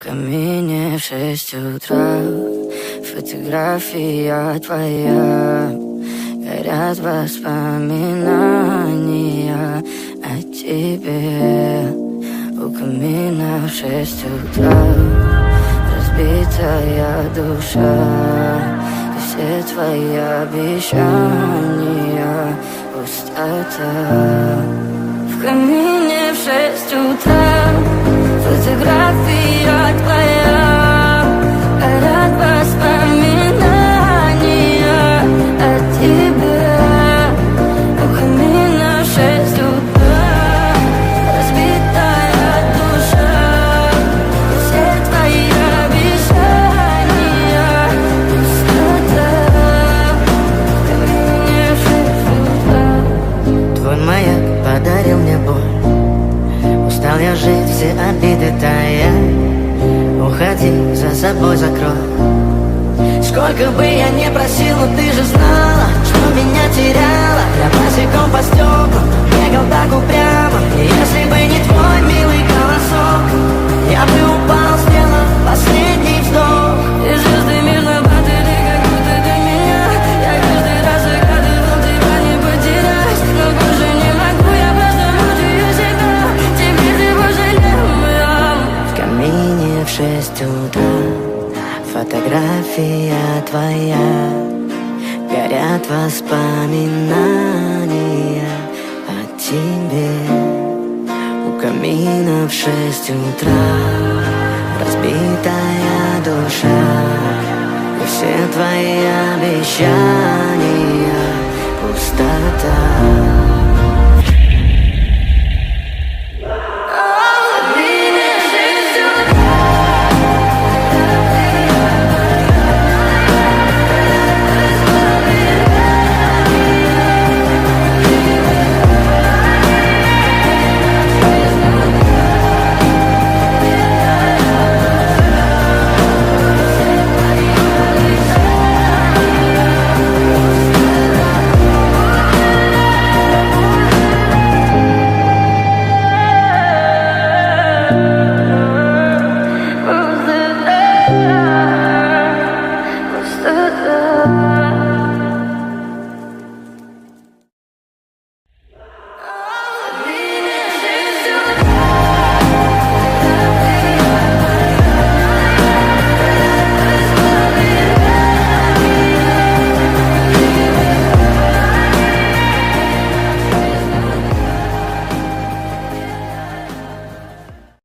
камине в 6 утра, фотография твоя, горят воспоминания о тебе. У камина в 6 утра, разбитая душа, и все твои обещания пустота. В камине в 6 утра, фотография твоя, горят воспоминания о тебе. У камина в 6 утра, разбитая душа, и все твои обещания пустота. В камине в 6 утра. Твой маяк подарил мне боль, устал я жить, все обиды тая. Уходи, за собой закрой. Сколько бы я не просил, но ты же знала, что меня теряла. Я босиком по стеклам бегал так упрямо, и если бы не твой милый голосок, я бы упал, сделав последний вздох. И звезды мирноваты, ты как будто до меня. Я каждый раз загадывал тебя не потерять, но больше не могу, я просто мучаю себя. Теперь ты пожалел меня. В камине в 6 утра, фотография твоя, горят воспоминания о тебе. У камина в 6 утра, разбитая душа, и все твои обещания пустота.